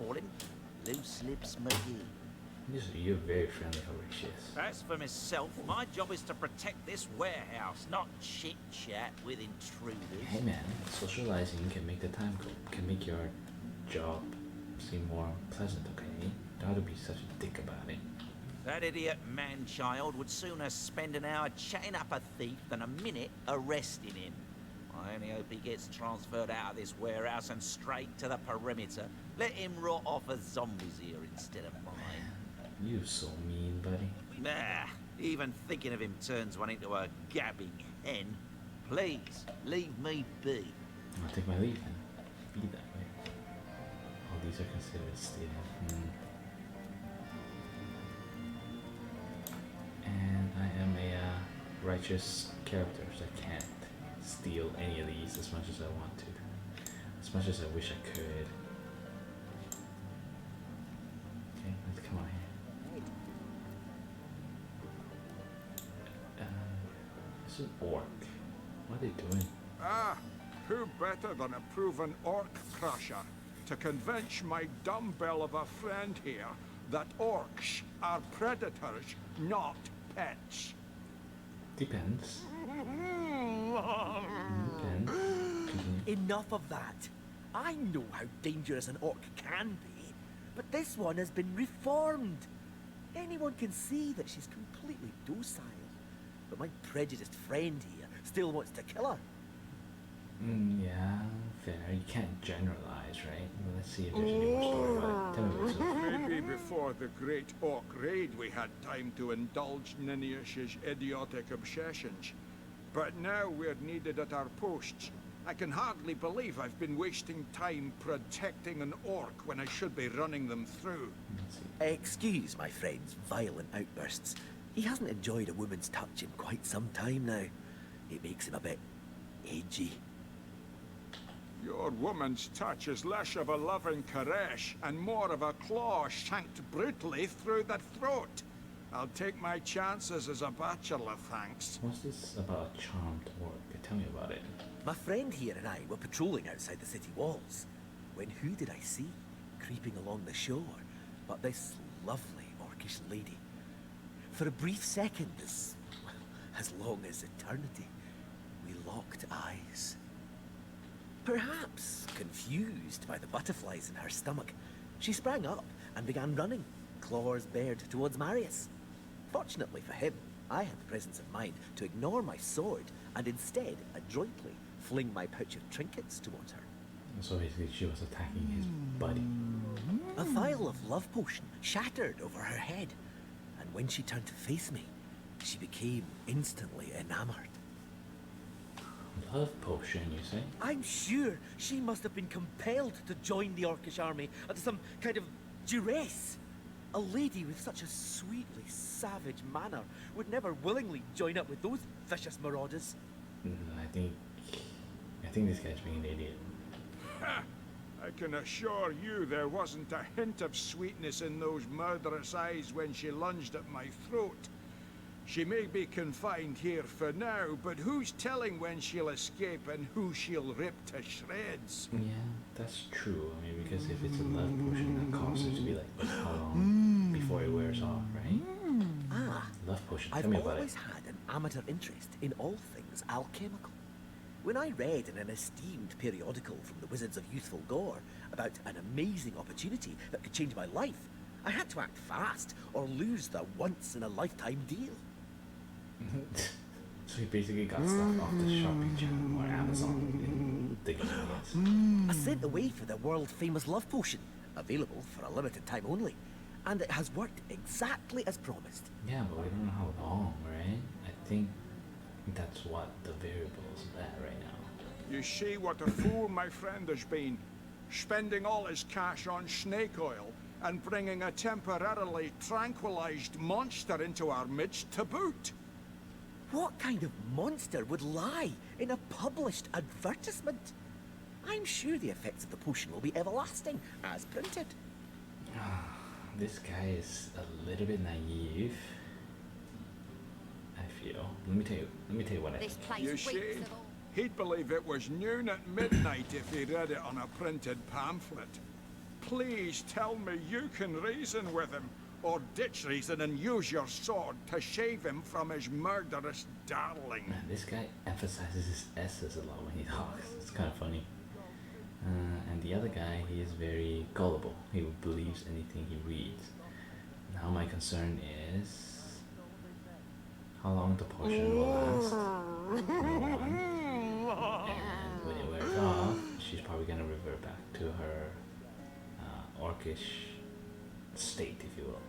call him. Loose lips McGee. You're very friendly, Horatius. As for myself, my job is to protect this warehouse, not chit-chat with intruders. Hey man, socializing can make the time go, can make your job seem more pleasant, okay? Don't have to be such a dick about it. That idiot man-child would sooner spend an hour chatting up a thief than a minute arresting him. I only hope he gets transferred out of this warehouse and straight to the perimeter. Let him rot off as zombies here instead of mine. You're so mean, buddy. Nah, even thinking of him turns one into a gabbing hen. Please, leave me be. I'll take my leave then. Be that way. All these are considered stealing. And I am a righteous character, so I can't steal any of these as much as I want to. As much as I wish I could. Okay, let's come on here. It's an orc. What are they doing? Ah, who better than a proven orc crusher to convince my dumbbell of a friend here that orcs are predators, not pets? Depends. Depends. Enough of that. I know how dangerous an orc can be, but this one has been reformed. Anyone can see that she's completely docile. But my prejudiced friend here still wants to kill her. Yeah, fair. You can't generalize, right? Well, let's see if there's any more story about it. Tell me what's up. Maybe before the great orc raid we had time to indulge Ninius's idiotic obsessions. But now we're needed at our posts. I can hardly believe I've been wasting time protecting an orc when I should be running them through. Excuse my friend's violent outbursts. He hasn't enjoyed a woman's touch in quite some time now. It makes him a bit edgy. Your woman's touch is less of a loving caress and more of a claw shanked brutally through the throat. I'll take my chances as a bachelor, thanks. What's this about a charmed orc? Tell me about it. My friend here and I were patrolling outside the city walls, when who did I see creeping along the shore but this lovely orcish lady? For a brief second, as long as eternity, we locked eyes. Perhaps confused by the butterflies in her stomach, she sprang up and began running, claws bared towards Marius. Fortunately for him, I had the presence of mind to ignore my sword and instead adroitly fling my pouch of trinkets towards her. So basically she was attacking his buddy. A vial of love potion shattered over her head, and when she turned to face me, she became instantly enamored. Love potion, you say? I'm sure she must have been compelled to join the Orcish army under some kind of duress. A lady with such a sweetly savage manner would never willingly join up with those vicious marauders. I think this guy's being an idiot. I can assure you there wasn't a hint of sweetness in those murderous eyes when she lunged at my throat. She may be confined here for now, but who's telling when she'll escape and who she'll rip to shreds? Yeah, that's true. I mean, because if it's a love potion, that causes it to be like how long before it wears off, right? Love potion. Tell I've me about it. always had an amateur interest in all things alchemical. When I read in an esteemed periodical from the Wizards of Youthful Gore about an amazing opportunity that could change my life, I had to act fast or lose the once-in-a-lifetime deal. So he basically got stuff off the shopping channel or Amazon in I sent away for the world-famous love potion, available for a limited time only, and it has worked exactly as promised. Yeah, but we don't know how long, right? I think that's what the variable is at right now. You see what a fool my friend has been, spending all his cash on snake oil and bringing a temporarily tranquilized monster into our midst to boot. What kind of monster would lie in a published advertisement? I'm sure the effects of the potion will be everlasting, as printed. This guy is a little bit naive, I feel. Let me tell you what I think. You see, he'd believe it was noon at midnight if he read it on a printed pamphlet. please tell me you can reason with him, or ditch reason and use your sword to shave him from his murderous darling. Man, this guy emphasizes his S's a lot when he talks. It's kind of funny. And the other guy, he is very gullible. He believes anything he reads. Now my concern is how long the potion will last. Number one. And when it wears off, she's probably gonna revert back to her orcish state, if you will.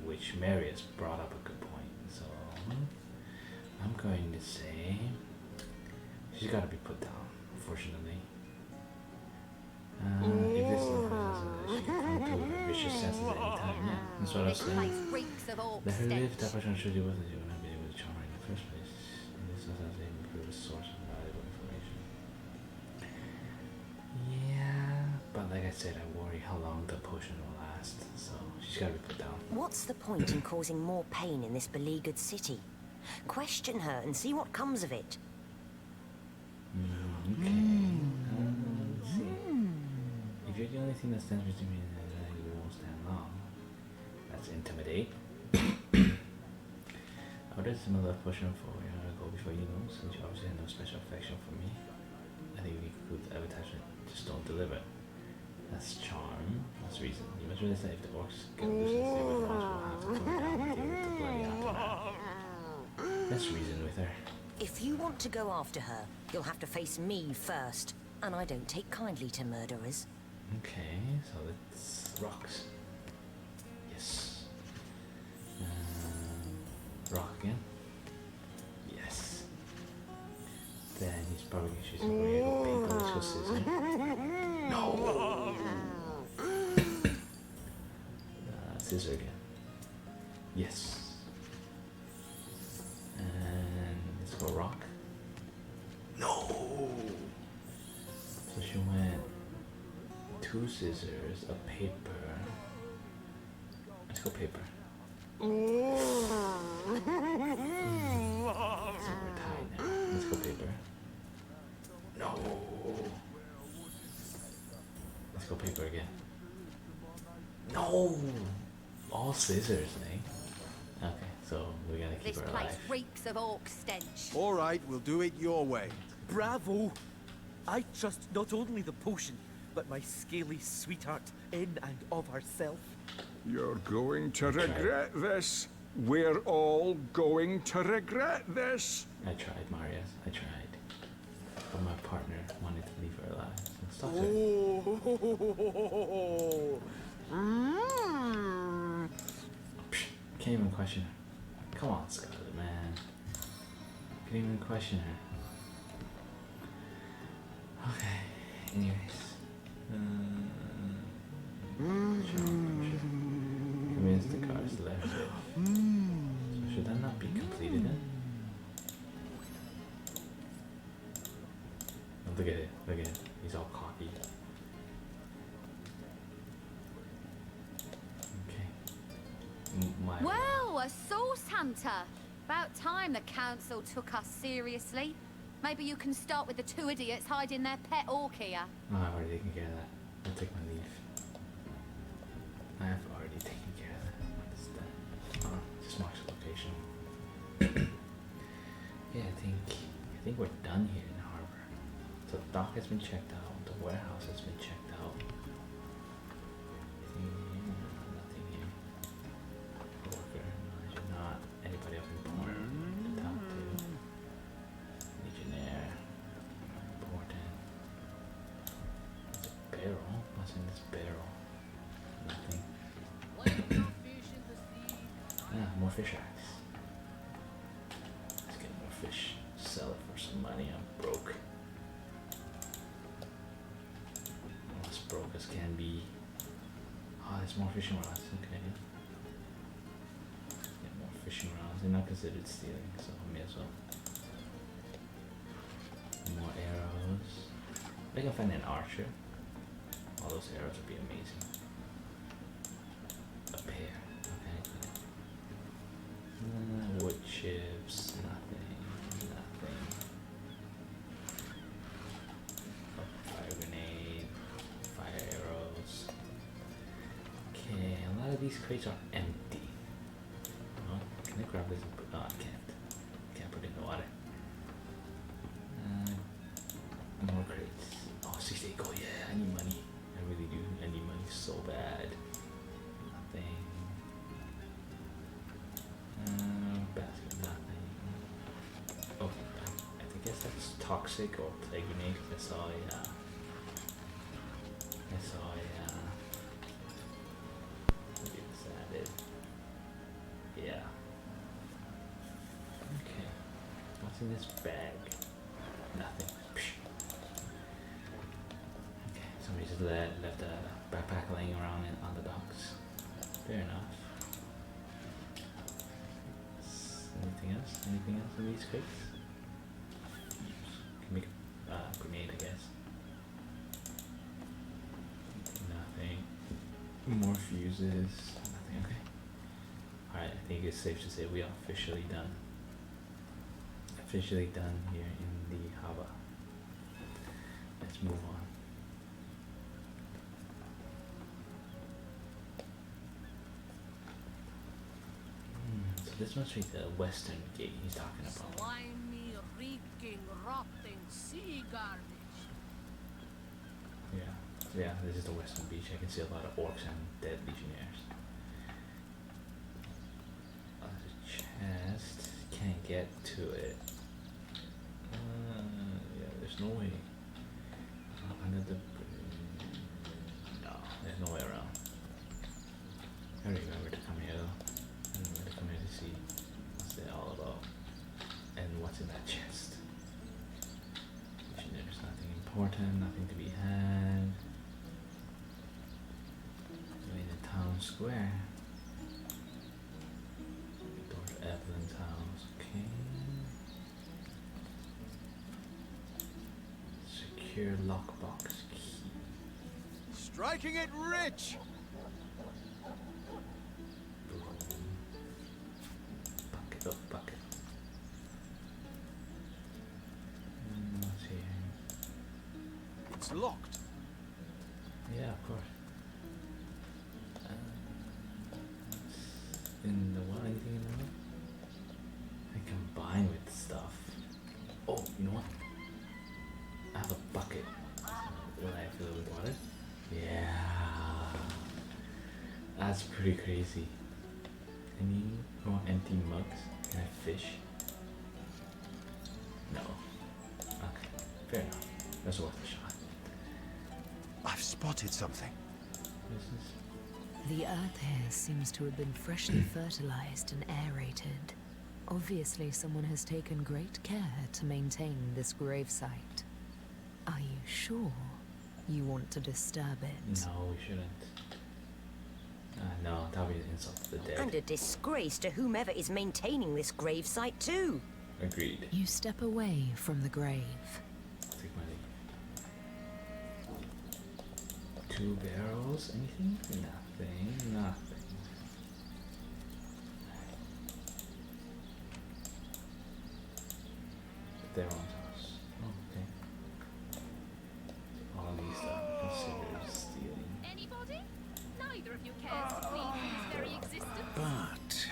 Which Marius brought up a good point. So I'm going to say she's got to be put down, unfortunately. If this is she can come to her vicious senses at any time, yeah, that's what I was saying. Let her live, that person should do with it. You would not be able to charm her in the first place. And this does not improve a source of valuable information. Yeah, but like I said, I worry how long the potion will last, so she's got to be put down. What's the point in causing more pain in this beleaguered city? Question her and see what comes of it. Okay. Let's see. If you're the only thing that stands between me and that, you won't stand long. That's intimidate. I would have similar potion for you go before you know, since you obviously had no special affection for me. I think we could advertisement, just don't deliver. That's charm. That's reason. You must realize that if the orcs get loose and stay with us, we'll have to come down and deal with the bloody aftermath. Let's reason with her. If you want to go after her, you'll have to face me first. And I don't take kindly to murderers. Okay, so let's rocks. Yes. Rock again. Yes. Then he's probably gonna choose some weird paper. Let's go scissor. No. Scissor again. Yes. And let's go rock. No. So she went 2 scissors, a paper. Let's go paper. So we're tied now. Let's go paper. No. Let's go paper again. No. All scissors, eh? Okay, so we gotta keep her alive. This place reeks of orc stench. All right, we'll do it your way. Bravo! I trust not only the potion, but my scaly sweetheart in and of herself. You're going to regret this. We're all going to regret this. I tried, Marius. I tried. But my partner wanted to leave her alive. So stop her. Can't even question her. Come on, Scarlet, man. Can't even question her. Okay. Anyways. Sure. Convince the cars left. So should that not be completed then? Oh, look at it. Look at it. He's all cocky. Okay. Well, a source hunter. About time the council took us seriously. Maybe you can start with the 2 idiots hiding their pet orc here. Oh, I've already taken care of that. I'll take my leave. I have already taken care of that. What is that? Oh, just marks the location. Yeah, I think we're done here in the harbor. So the dock has been checked out. The warehouse has been checked out. Nothing here. Worker, no, not anybody of important to talk to. Legionnaire, important. Barrel? What's in this barrel? Nothing. More fish axe. Let's get more fish. Sell it for some money. I'm broke. I'm as broke as can be. Oh, there's more fishing rods. Okay. Get more fishing rods. They're not considered stealing, so I may as well. More arrows. I can find an archer. All those arrows would be amazing. A pair. Okay. Wood chips. Nothing. Nothing. A fire grenade. these crates are empty. Oh, can I grab this? Oh, I can't. Can't put it in the water. More crates. Oh, 68 gold. Yeah, I need money. I really do. I need money so bad. Nothing. Basket, nothing. Oh, I guess that's toxic or plague grenade. I saw a what is added? Yeah. Okay. What's in this bag? Nothing. Psh. Okay, somebody just left a backpack laying around on the docks. Fair enough. Anything else? Anything else in these crates? Can make a grenade, I guess. Nothing. More fuses. Nothing. Okay. Alright, I think it's safe to say we are officially done. Officially done here in the harbor. Let's move on. So this must be the western gate he's talking about. Slimy, reeking, rotting sea garbage. Yeah. So yeah, this is the western beach. I can see a lot of orcs and dead legionnaires. There's a chest. Can't get to it. Yeah, there's no way. Under the no, there's no way around. I remember to come here though. I remember to come here to see what's it all about and what's in that chest. There's nothing important, nothing to be had. We're in the town square. Door to Evelyn's house. Okay. Secure lockbox key. Striking it rich! Bucket, oh, bucket. What's here? It's locked. Yeah, of course. In the well, anything in the well? I combine with stuff. Oh, you know what? I have a bucket. Will I fill it with water? Yeah. That's pretty crazy. Any more empty mugs? Can I fish? No. Okay, fair enough. That's worth a shot. I've spotted something. This is The earth here seems to have been freshly fertilized and aerated. Obviously, someone has taken great care to maintain this gravesite. Are you sure you want to disturb it? no, we shouldn't. No, that would be an insult to the dead. And a disgrace to whomever is maintaining this gravesite too. Agreed. You step away from the grave. Take my leave. 2 barrels? Anything? Nothing. Nothing. They're on us. Oh, okay. All these stuff considered stealing. Anybody? Neither of you cares to plead for his very existence. But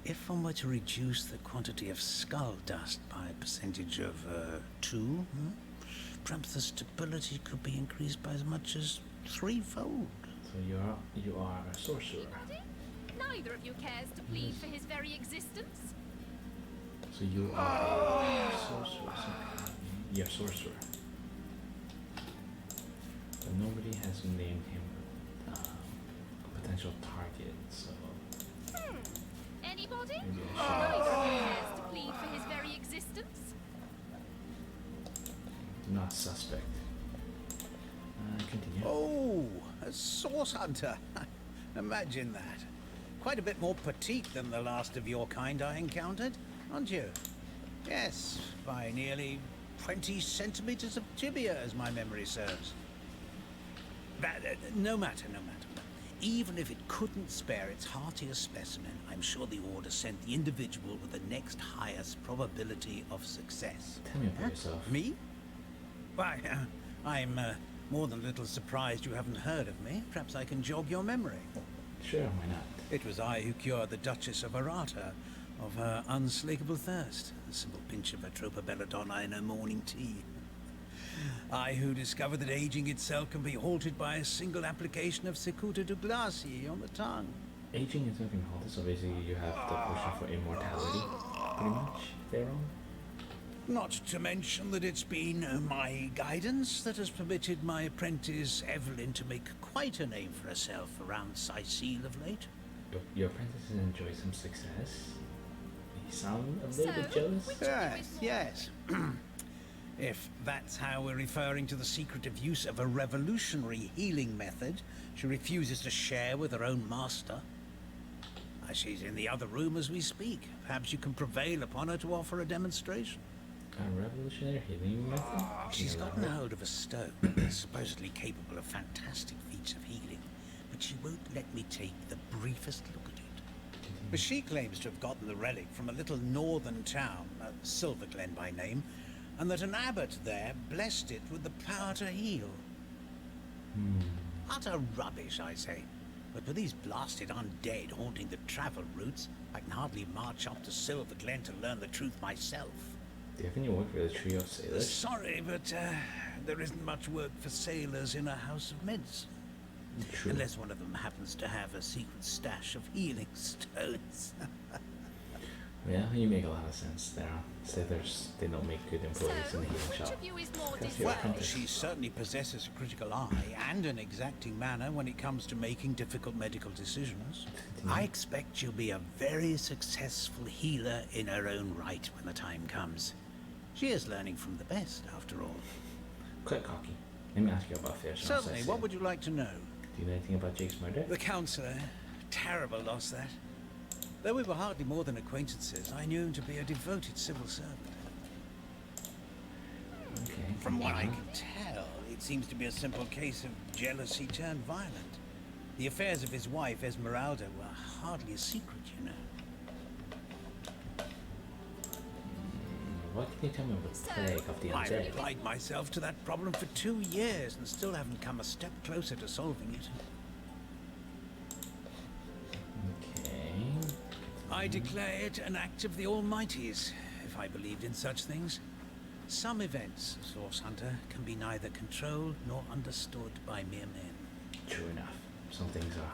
if one were to reduce the quantity of skull dust by a percentage of 2, perhaps the stability could be increased by as much as 3-fold. So you are a sorcerer. Anybody? Neither of you cares to plead for his very existence. So you are a sorcerer. So you're a sorcerer. But nobody has named him a potential target, so Anybody? maybe I Neither of you cares to plead for his very existence. should not suspect. Continue. Oh, a source hunter. Imagine that. Quite a bit more petite than the last of your kind I encountered, aren't you? Yes, by nearly 20 centimeters of tibia, as my memory serves. But, no matter. Even if it couldn't spare its heartiest specimen, I'm sure the Order sent the individual with the next highest probability of success. Tell me about yourself. Me? Why, I'm more than a little surprised you haven't heard of me. Perhaps I can jog your memory. Sure, why not? It was I who cured the Duchess of Arata of her unslakable thirst, a simple pinch of Atropa belladonna in her morning tea. I who discovered that aging itself can be halted by a single application of Cicuta Douglasii on the tongue. Aging is nothing halted, so basically you have the potion for immortality, pretty much, if they're wrong. Not to mention that it's been my guidance that has permitted my apprentice Evelyn to make quite a name for herself around Cyseal of late. Your apprentice has enjoyed some success. You sound a little bit jealous. Yes. If that's how we're referring to the secretive use of a revolutionary healing method she refuses to share with her own master. She's in the other room as we speak. Perhaps you can prevail upon her to offer a demonstration. A revolutionary healing method? She's gotten hold of a stone, supposedly capable of fantastic feats of healing, but she won't let me take the briefest look at it. But she claims to have gotten the relic from a little northern town, Silverglen by name, and that an abbot there blessed it with the power to heal. Utter rubbish, I say. But with these blasted undead haunting the travel routes, I can hardly march up to Silverglen to learn the truth myself. Do you have any work for the trio of sailors? Sorry, but there isn't much work for sailors in a house of medicine. True. Unless one of them happens to have a secret stash of healing stones. Yeah, you make a lot of sense there. Sailors, they don't make good employees in the healing which shop. of you is more That's your Well, apprentice. she certainly possesses a critical eye and an exacting manner when it comes to making difficult medical decisions. I expect she'll be a very successful healer in her own right when the time comes. She is learning from the best, after all. Quite cocky. Let me ask you about Fish. Certainly, what would you like to know? Do you know anything about Jake's murder? The counsellor. Terrible loss, that. Though we were hardly more than acquaintances, I knew him to be a devoted civil servant. Okay. From what I can tell, it seems to be a simple case of jealousy turned violent. The affairs of his wife, Esmeralda, were hardly a secret, you know. What can you tell me about the plague of the I've undead? applied myself to that problem for 2 years and still haven't come a step closer to solving it. Okay. I declare it an act of the Almighty's, if I believed in such things. Some events, Source Hunter, can be neither controlled nor understood by mere men. True enough. Some things are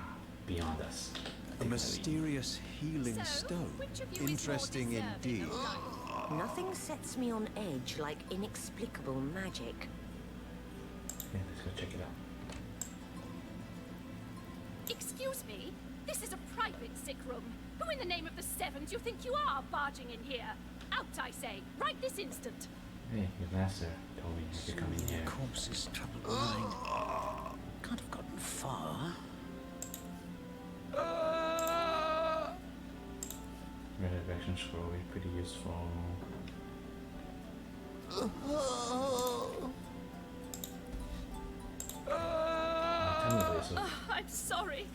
beyond us. A mysterious healing stone. which of you is more Interesting deserving indeed. of life? Nothing sets me on edge like inexplicable magic. Yeah, let's go check it out. Excuse me? This is a private sick room. Who in the name of the Seven do you think you are barging in here? Out, I say, right this instant. Hey, your master told me to come in here. Corpse's troubled mind. Can't have gotten far. Resurrection scroll will be pretty useful. Tell me, Lisa. I'm sorry.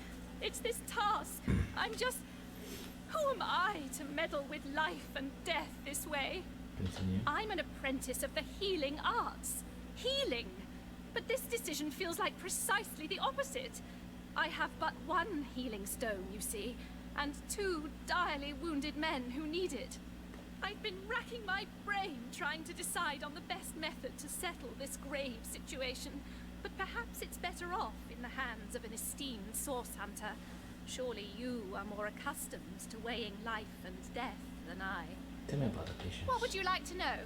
It's this task. I'm just... Who am I to meddle with life and death this way? Continue. I'm an apprentice of the healing arts. Healing! But this decision feels like precisely the opposite. I have but one healing stone, you see, and 2 direly wounded men who need it. I've been racking my brain trying to decide on the best method to settle this grave situation, but perhaps it's better off in the hands of an esteemed source hunter. Surely you are more accustomed to weighing life and death than I. Tell me about the patients. What would you like to know?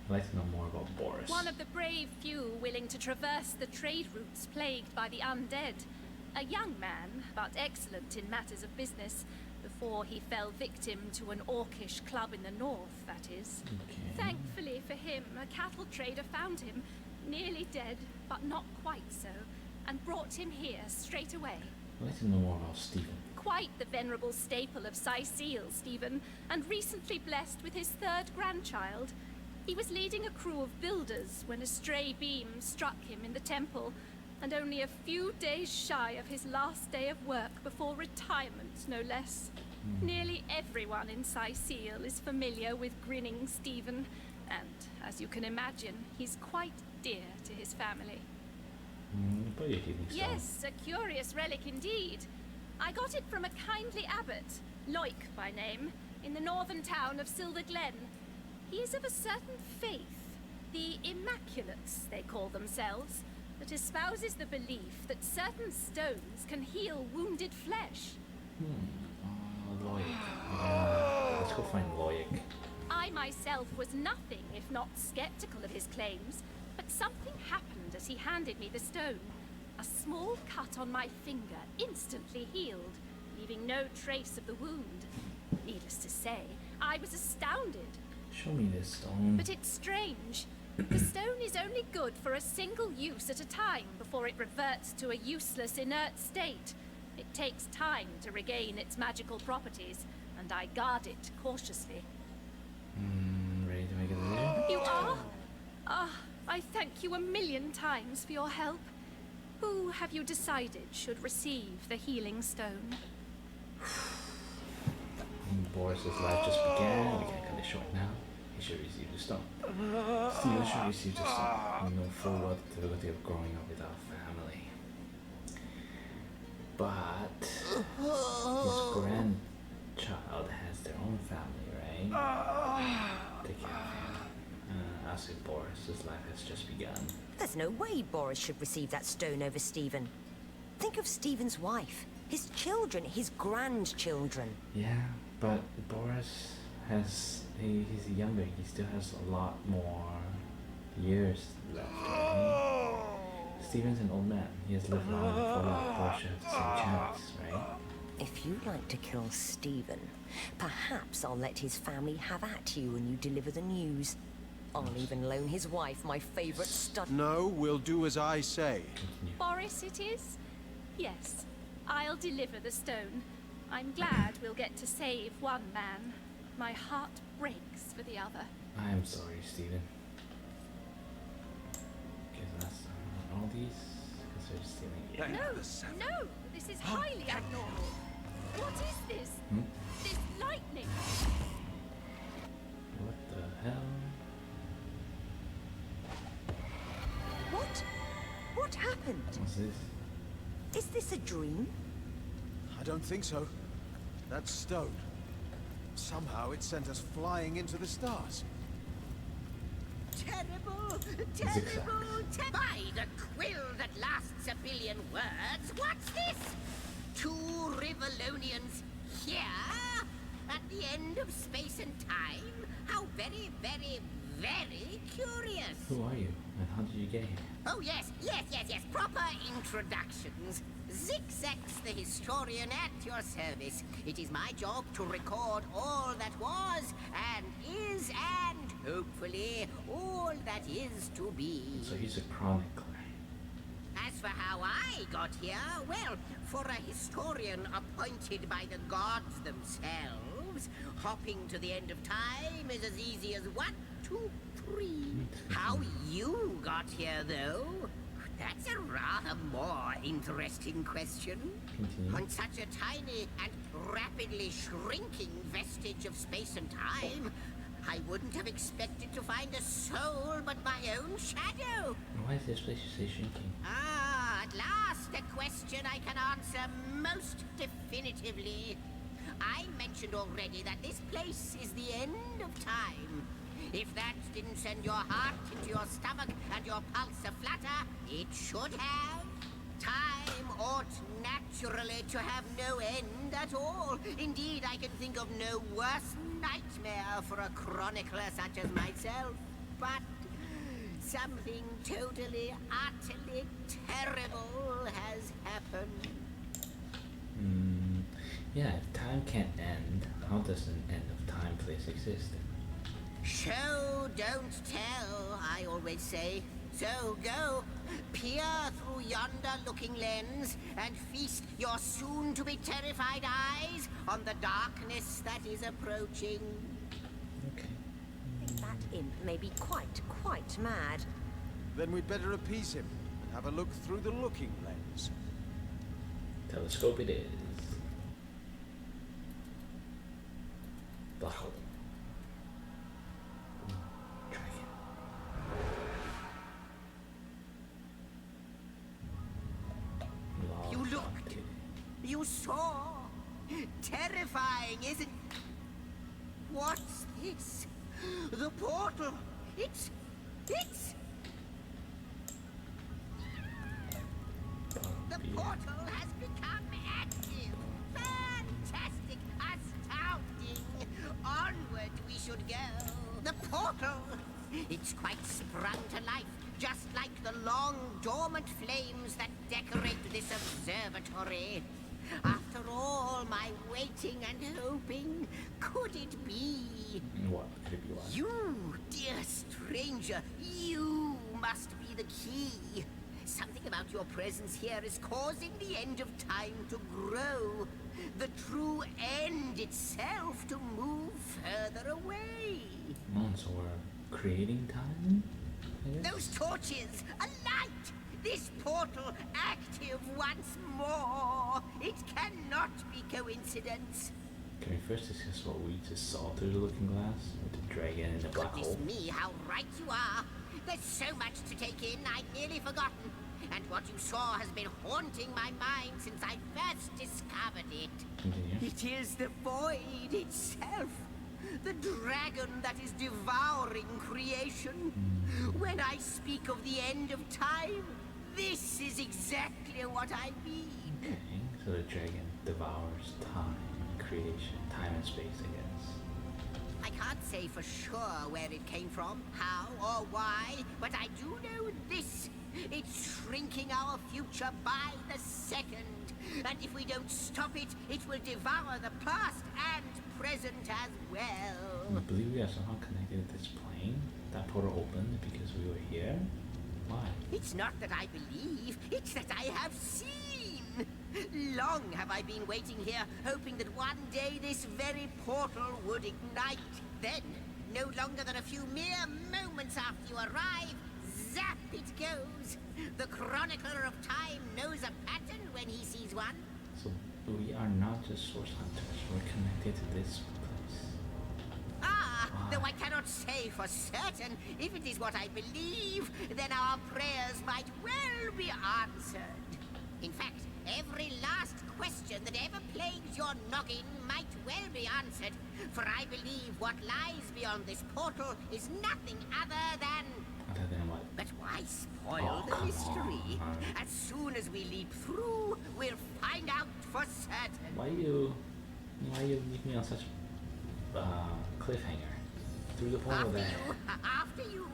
I'd like to know more about Boris. One of the brave few willing to traverse the trade routes plagued by the undead. A young man, but excellent in matters of business, before he fell victim to an orcish club in the north, that is. Okay. Thankfully for him, a cattle trader found him, nearly dead, but not quite so, and brought him here straight away. I'd like to know more about Stephen. Quite the venerable staple of Cyseal, Stephen, and recently blessed with his 3rd grandchild. He was leading a crew of builders when a stray beam struck him in the temple, and only a few days shy of his last day of work before retirement, no less. Nearly everyone in Cyseal is familiar with grinning Stephen, and, as you can imagine, he's quite dear to his family. But you healing stone. Yes, a curious relic indeed. I got it from a kindly abbot, Loic by name, in the northern town of Silver Glen. He is of a certain faith, the Immaculates, they call themselves, that espouses the belief that certain stones can heal wounded flesh. Loic. Yeah, let's go find Loic. I myself was nothing if not skeptical of his claims, but something happened as he handed me the stone. A small cut on my finger instantly healed, leaving no trace of the wound. Needless to say, I was astounded. Show me this stone. But it's strange. The stone is only good for a single use at a time before it reverts to a useless, inert state. It takes time to regain its magical properties, and I guard it cautiously. Ready to make a decision? You are? Ah, I thank you a million times for your help. Who have you decided should receive the healing stone? Boris's life just began. We can't cut it short now. He should receive the stone. Steven should receive the stone. We know full well the difficulty of growing up without family. But his grandchild has their own family, right? Take care of him. I'll say Boris's life has just begun. There's no way Boris should receive that stone over Stephen. Think of Stephen's wife, his children, his grandchildren. Yeah, but Boris has... he's younger. He still has a lot more years left, right? Stephen's an old man. He has lived long before Boris should have the same chance, right? If you'd like to kill Stephen, perhaps I'll let his family have at you when you deliver the news. I'll even loan his wife my favorite stud. No, we'll do as I say. Boris it is? Yes, I'll deliver the stone. I'm glad we'll get to save one man. My heart breaks for the other. I am sorry, Stephen. Give us all these, because they're stealing. No, no, this is highly abnormal. What is this? This lightning? What the hell? What happened? What's this? Is this a dream? I don't think so. That stone. Somehow it sent us flying into the stars. Terrible! By the quill that lasts a billion words, what's this? Two Rivalonians here? At the end of space and time? How very, very, very curious. Who are you, and how did you get here? Oh, yes. Proper introductions. Zigzags the historian at your service. It is my job to record all that was, and is, and hopefully all that is to be. So he's a chronicler. As for how I got here, well, for a historian appointed by the gods themselves, hopping to the end of time is as easy as 1, 2, 3. How you got here, though? That's a rather more interesting question. Continue. On such a tiny and rapidly shrinking vestige of space and time, I wouldn't have expected to find a soul but my own shadow. Why is this place you say shrinking? Ah, at last a question I can answer most definitively. I mentioned already that this place is the end of time. If that didn't send your heart into your stomach and your pulse a-flutter, it should have. Time ought naturally to have no end at all. Indeed, I can think of no worse nightmare for a chronicler such as myself. But something totally, utterly terrible has happened. Yeah, if time can't end, how does an end of time place exist? Show, don't tell, I always say. So go, peer through yonder looking lens, and feast your soon-to-be terrified eyes on the darkness that is approaching. Okay. I think that imp may be quite mad. Then we'd better appease him and have a look through the looking lens. Telescope it is. Black hole. Dragon. You saw. Terrifying, isn't... What's this? The portal. It's... The portal has become active. Fantastic. Astounding. Onward we should go. The portal. It's quite sprung to life, just like the long, dormant flames that decorate this observatory. After all my waiting and hoping, could it be? What could it be like? You, dear stranger, you must be the key. Something about your presence here is causing the end of time to grow. The true end itself to move further away. So we're creating time? I guess? Those torches, a light! This portal active once more. It cannot be coincidence. Can we first discuss what we just saw through the looking glass with the dragon and the black Goodness hole? me, how right you are. There's so much to take in, I'd nearly forgotten. And what you saw has been haunting my mind since I first discovered it. Continue. It is the void itself. The dragon that is devouring creation. When I speak of the end of time, this is exactly what I mean. Okay, so the dragon devours time, creation, time and space, I guess. I can't say for sure where it came from, how or why, but I do know this. It's shrinking our future by the second. And if we don't stop it, it will devour the past and present as well. I believe we are somehow connected to this plane. That portal opened because we were here. Why? It's not that I believe, it's that I have seen. Long have I been waiting here, hoping that one day this very portal would ignite. Then, no longer than a few mere moments after you arrive, zap it goes. The chronicler of time knows a pattern when he sees one. So we are not just source hunters. We're connected to this place. Though I cannot say for certain, if it is what I believe, then our prayers might well be answered. In fact, every last question that ever plagues your noggin might well be answered, for I believe what lies beyond this portal is nothing other than... Other than what? But why spoil the mystery? As soon as we leap through, we'll find out for certain. Why you leave me on such cliffhanger? Through the portal there. After you.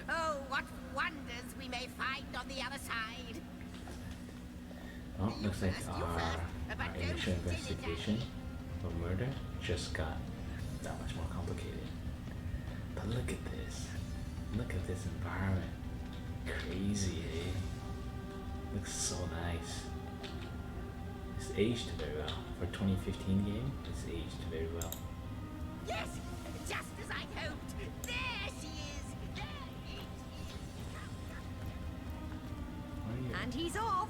Oh, what wonders we may find on the other side. Oh, looks like our initial investigation of murder just got that much more complicated. But look at this. Look at this environment. Crazy, eh? Looks so nice. It's aged very well. For a 2015 game, it's aged very well. Yes, just as I hoped. There she is. There it is. And he's off.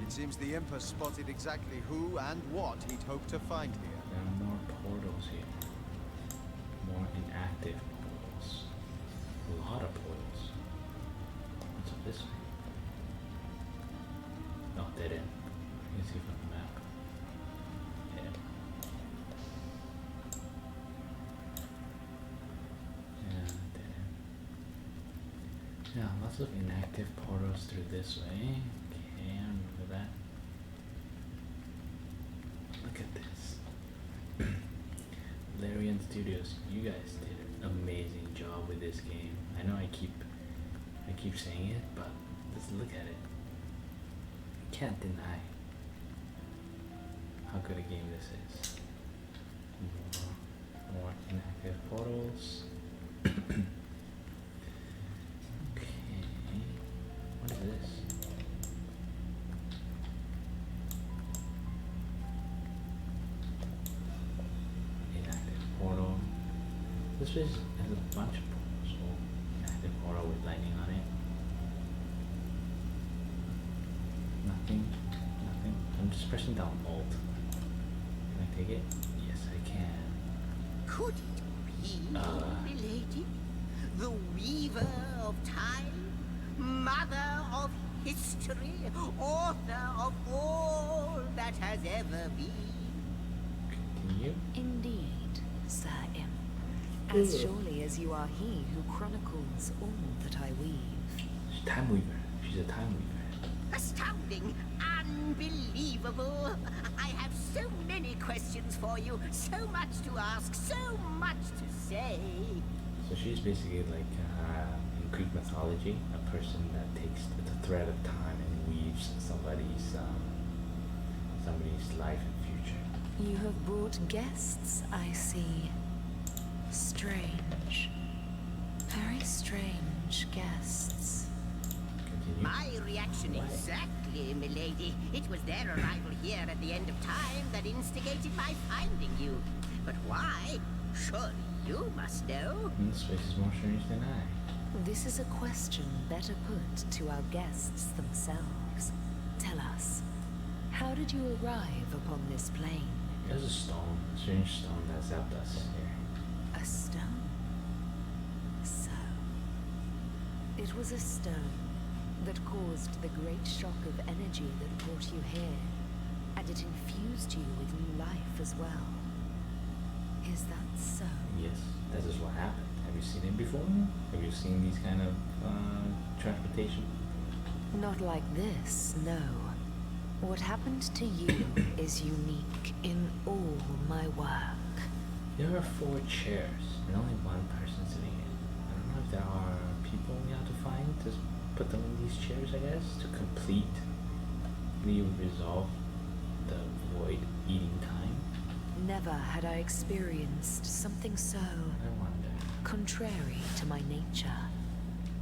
It seems the Imp has spotted exactly who and what he'd hoped to find here. There are more portals here. More inactive portals. A lot of portals. What's up this way? Oh, dead end. You can see from the map. Yeah. Yeah, dead end. Yeah, lots of inactive portals through this way. Okay, I remember that. Look at this. Larian Studios, you guys did an amazing job with this game. I know I keep saying it, but just look at it. You can't deny how good a game this is. More inactive portals. Okay, what is this? Inactive portal. This place has a bunch of portals. Oh, inactive portal with lightning on it. Nothing. I'm just pressing down Alt. Can I take it? Yes, I can. Could it be, milady? The weaver of time? Mother of history? Author of all that that has ever been. Continue. Indeed, Sir Imp. As surely as you are he who chronicles all that I weave. She's a time weaver. She's a time weaver. Astounding! Unbelievable! I have so many questions for you, so much to ask, so much to say. So she's basically like in Greek mythology, a person that takes the thread of time and weaves somebody's life and future. You have brought guests, I see. Strange. Very strange guests. Continue. My reaction exactly, milady. It was their arrival here at the end of time that instigated my finding you. But why? Surely you must know. This place is more strange than I. This is a question better put to our guests themselves. Tell us, how did you arrive upon this plane? There's a stone, a strange stone that zapped us here. A stone? So, it was a stone that caused the great shock of energy that brought you here, and it infused you with new life as well. Is that so? Yes, that is what happened. Have you seen it before? Have you seen these kind of transportation? Not like this, no. What happened to you is unique in all my work. There are 4 chairs and only one person sitting in. I don't know if there are people we have to find to put them in these chairs, I guess, to completely resolve the void eating time. Never had I experienced something so I wonder. contrary to my nature.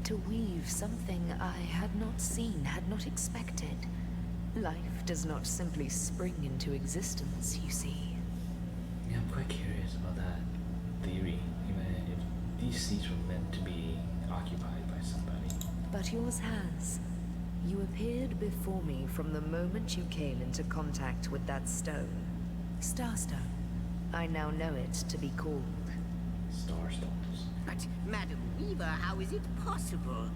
To weave something I had not seen, had not expected. Life does not simply spring into existence, you see. Yeah, I'm quite curious about that theory. Even if these seats were meant to be occupied by somebody. But yours has. You appeared before me from the moment you came into contact with that stone. Starstone. I now know it to be called. Starstones. But, Madam Weaver, how is it possible?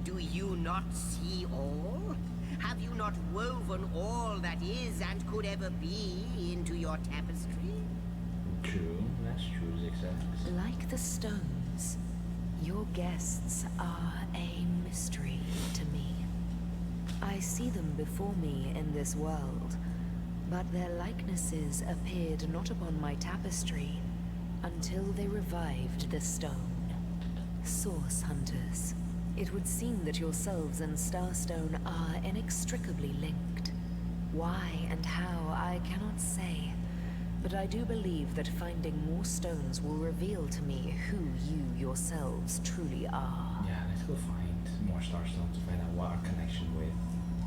Do you not see all? Have you not woven all that is and could ever be into your tapestry? True, that's true, Zigzags. Like the stones, your guests are a mystery to me. I see them before me in this world, but their likenesses appeared not upon my tapestry until they revived the stone. Source hunters. It would seem that yourselves and Starstone are inextricably linked. Why and how, I cannot say, but I do believe that finding more stones will reveal to me who you yourselves truly are. Yeah, let's go find more Starstones to find out what our connection with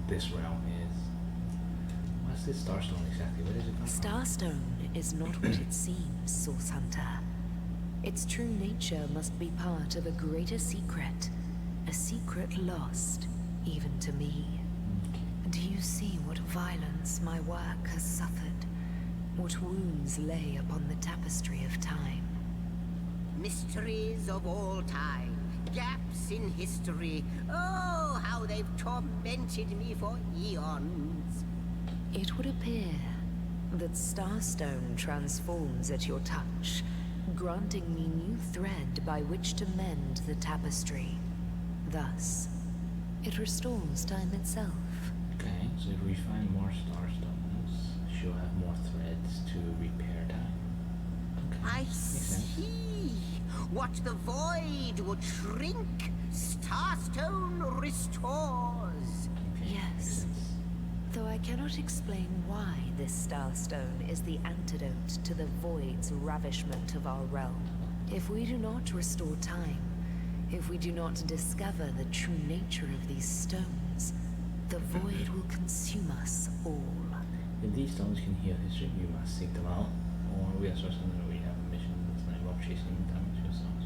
this realm is. What's this Starstone exactly? Where does it come from? Starstone is not what it seems, Source Hunter. Its true nature must be part of a greater secret. A secret lost, even to me. Do you see what violence my work has suffered? What wounds lay upon the tapestry of time? Mysteries of all time, gaps in history. Oh, how they've tormented me for eons. It would appear that Starstone transforms at your touch, granting me new thread by which to mend the tapestry. Thus, it restores time itself. Okay, so if we find more Starstones, she'll have more threads to repair time. Okay, I makes sense. see. What the void would shrink, Starstone restores. Okay, makes Yes. sense. Though I cannot explain why this Starstone is the antidote to the void's ravishment of our realm. If we do not restore time, if we do not discover the true nature of these stones, the void will consume us all. If these stones can heal history, we must seek them out. Or we also something that we have a mission that's not involved chasing dimensional stones.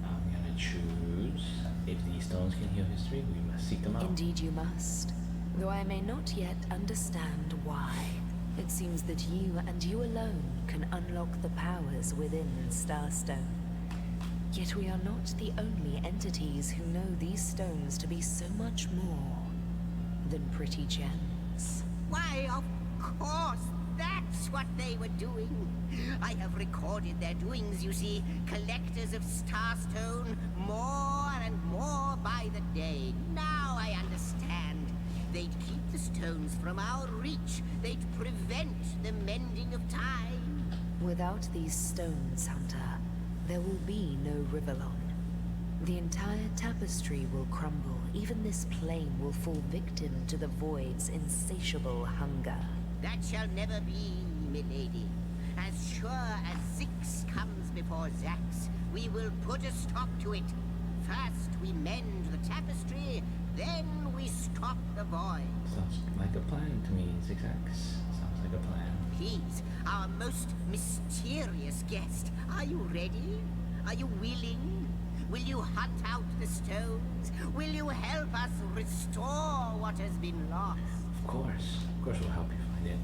I'm gonna choose. If these stones can heal history, we must seek them out. Indeed you must. Though I may not yet understand why. It seems that you and you alone can unlock the powers within Starstone. Yet we are not the only entities who know these stones to be so much more than pretty gems. Why, of course, that's what they were doing. I have recorded their doings, you see. Collectors of Starstone, more and more by the day. Now I understand. They'd keep the stones from our reach. They'd prevent the mending of time. Without these stones, Hunter, there will be no Rivalon. The entire tapestry will crumble. Even this plane will fall victim to the Void's insatiable hunger. That shall never be, milady. As sure as Zix comes before Zax, we will put a stop to it. First we mend the tapestry, then we stop the void. Sounds like a plan to me, Zigzags. Sounds like a plan. Please, our most mysterious guest, are you ready? Are you willing? Will you hunt out the stones? Will you help us restore what has been lost? Of course we'll help you find it.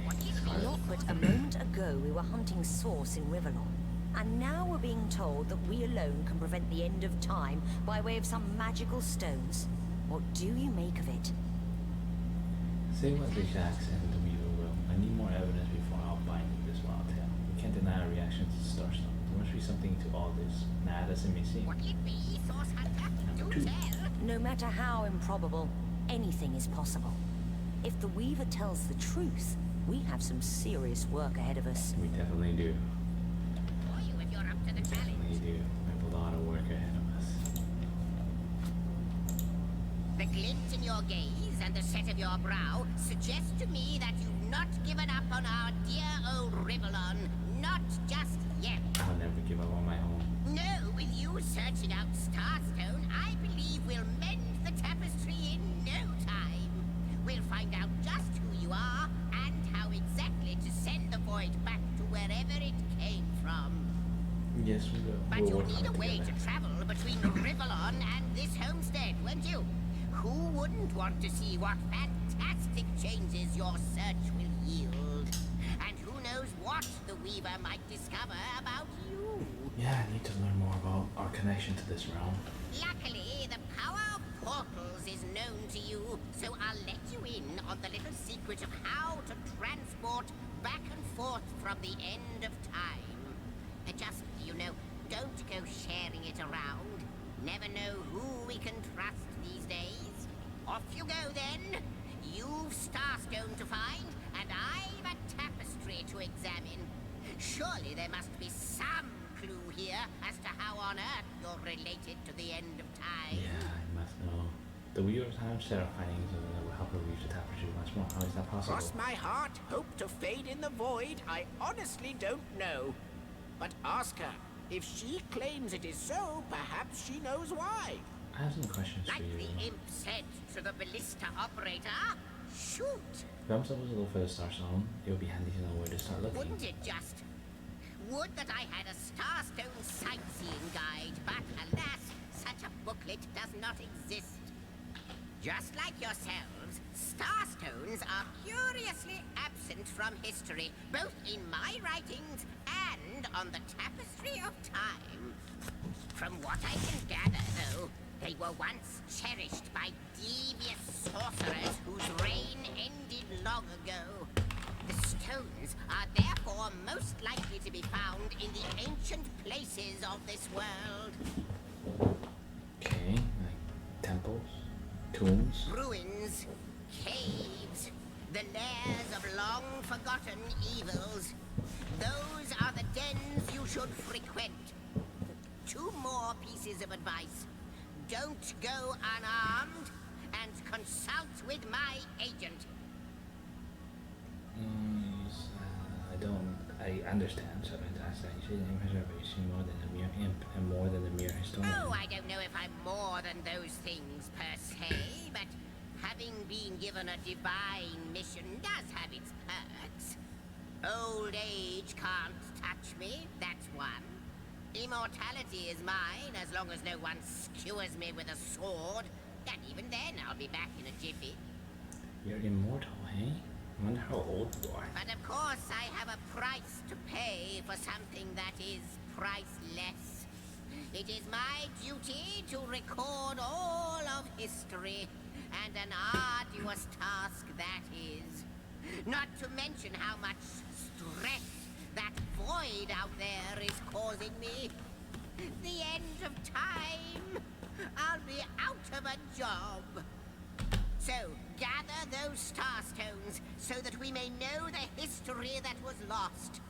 Okay, Not but a moment ago we were hunting Source in Rivalon, and now we're being told that we alone can prevent the end of time by way of some magical stones. What do you make of it? Say what Zigzags and the Weaver will. I need more evidence before I'll bind this wild tale. We can't deny our reaction to Starstone. There must be something to all this. Nah, doesn't me see. What'll it be, Source Hunter? Number Do 2. tell. No matter how improbable, anything is possible. If the Weaver tells the truth, we have some serious work ahead of us. We definitely do. For you if you're up to the challenge. Definitely do. We have a lot of work ahead of us. The glint in your gaze and the set of your brow suggest to me that you've not given up on our dear old Rivalon. Not just yet. I'll never give up on my home. No, with you searching out Starstone, I believe we'll mend the tapestry in no time. We'll find out just who you are and how exactly to send the void back to wherever it came from. Yes, we will. But We'll you'll work need a hard way together. to travel between Rivalon and this homestead, won't you? Who wouldn't want to see what fantastic changes your search will yield? And who knows what the Weaver might discover about you? Yeah, I need to learn more about our connection to this realm. Luckily, the power of portals is known to you, so I'll let you in on the little secret of how to transport back and forth from the end of time. Just, don't go sharing it around. Never know who we can trust these days. Off you go then. You've Starstone to find, and I've a tapestry to examine. Surely there must be some clue here as to how on earth you're related to the end of time. Yeah, I must know. The Weaver's have set our findings and that will help her reach the tapestry once more. How is that possible? Cross my heart, hope to fade in the void. I honestly don't know. But ask her. If she claims it is so, perhaps she knows why. I have some questions Like for you. the imp said to the ballista operator, shoot! If I'm supposed to look for the Starstone, it would be handy to know where to start looking. Wouldn't it just? Would that I had a Starstone sightseeing guide, but alas, such a booklet does not exist. Just like yourselves, Starstones are curiously absent from history, both in my writings and on the tapestry of time. From what I can gather, though, they were once cherished by devious sorcerers whose reign ended long ago. The stones are therefore most likely to be found in the ancient places of this world. Okay, like temples, tombs. Ruins, caves, the lairs of long-forgotten evils. Those are the dens you should frequent. 2 more pieces of advice. Don't go unarmed, and consult with my agent. I understand, so you see the preservation more than a mere imp and more than a mere historian. Oh, I don't know if I'm more than those things per se, but having been given a divine mission does have its perks. Old age can't touch me, that's one. Immortality is mine as long as no one skewers me with a sword. And even then, I'll be back in a jiffy. You're immortal, eh? I wonder how old you are. But of course, I have a price to pay for something that is priceless. It is my duty to record all of history, and an arduous task that is. Not to mention how much stress that void out there is causing me. The end of time. I'll be out of a job. So, gather those star stones so that we may know the history that was lost.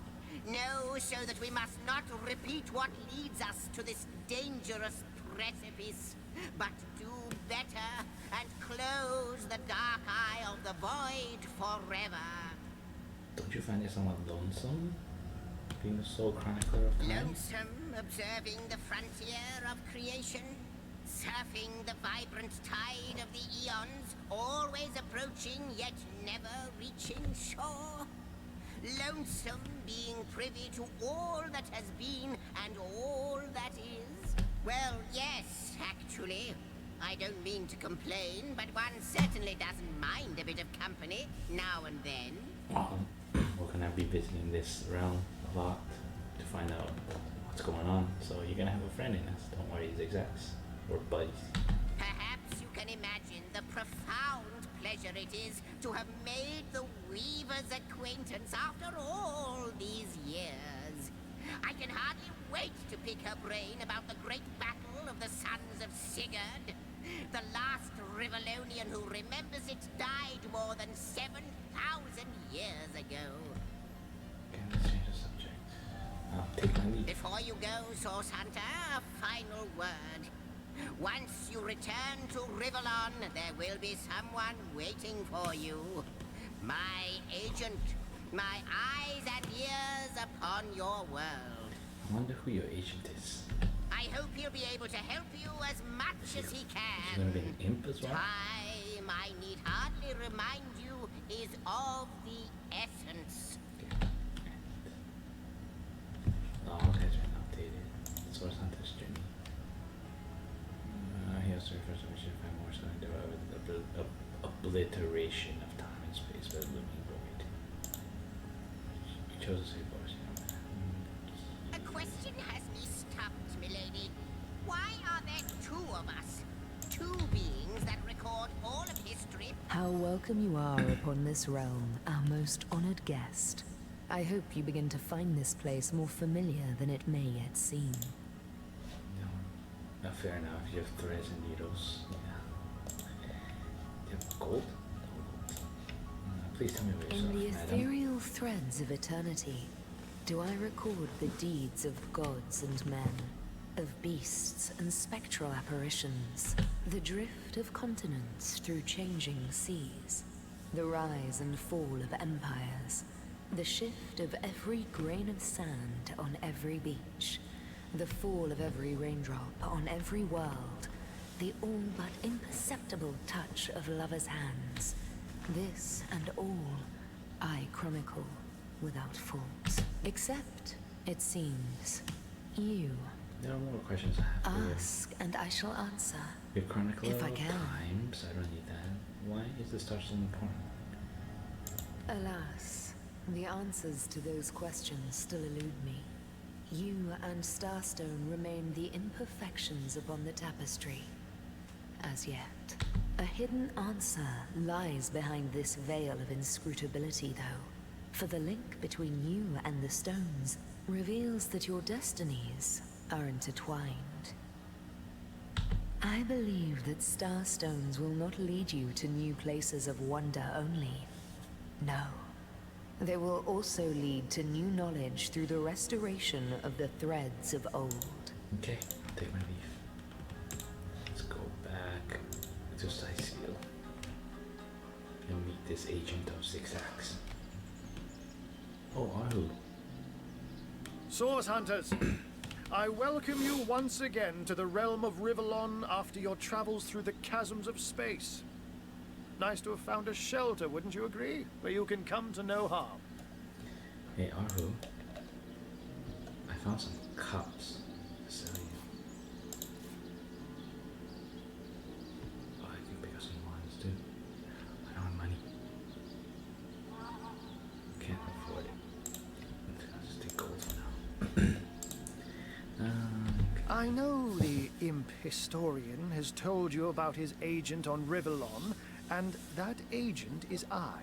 Know so that we must not repeat what leads us to this dangerous precipice, but do better and close the dark eye of the void forever. Don't you find it somewhat lonesome, being the sole chronicler of time? Lonesome, observing the frontier of creation, surfing the vibrant tide of the eons, always approaching yet never reaching shore. Lonesome, being privy to all that has been and all that is. Well, yes, actually. I don't mean to complain, but one certainly doesn't mind a bit of company now and then. We're gonna be visiting this realm a lot to find out what's going on, so you're gonna have a friend in us. Don't worry, zigzags. We're buddies. Perhaps you can imagine the profound pleasure it is to have made the Weaver's acquaintance after all these years. I can hardly wait to pick her brain about the great battle of the sons of Sigurd. The last Rivellonian who remembers it died more than 7,000 years ago. Okay, let's change the subject. I'll take my leave. Before you go, Source Hunter, a final word. Once you return to Rivellon, there will be someone waiting for you. My agent. My eyes and ears upon your world. I wonder who your agent is. I hope he'll be able to help you as much as he can. He's gonna be an imp as well? Time, I need hardly remind you, is of the essence. Okay. Oh, okay, it's been updated. Source Hunter's journey. He also refers to which you find more so into obliteration of time and space by the looming void. We chose to say voice, A question has me stumped, milady. Why are there two of us? Two beings that record all of history. How welcome you are upon this realm, our most honored guest. I hope you begin to find this place more familiar than it may yet seem. no, fair enough. You have threads and needles. Yeah. You have gold? Please tell me about yourself, In the madam. ethereal threads of eternity, do I record the deeds of gods and men, of beasts and spectral apparitions, the drift of continents through changing seas, the rise and fall of empires, the shift of every grain of sand on every beach, the fall of every raindrop on every world, the all but imperceptible touch of lovers' hands. This and all I chronicle without fault. Except, it seems, you. There are more questions I have for you. Ask and I shall answer. Your chronicle if I of can. times, I don't need that. Why is the star so important? Alas, the answers to those questions still elude me. You and Starstone remain the imperfections upon the tapestry. As yet. A hidden answer lies behind this veil of inscrutability, though. For the link between you and the stones reveals that your destinies are intertwined. I believe that starstones will not lead you to new places of wonder only. No. They will also lead to new knowledge through the restoration of the threads of old. Okay, I'll take my leave. Let's go back to Cyseal and meet this agent of zigzags. Oh, Ahu. Source Hunters, I welcome you once again to the realm of Rivellon after your travels through the chasms of space. Nice to have found a shelter, wouldn't you agree? Where you can come to no harm. Hey, Ahu. I found some cups to sell you. Oh, I can pick up some ones too. I don't have money. Can't afford it. I'll just take gold for now. I know the imp historian has told you about his agent on Rivellon, and that agent is I.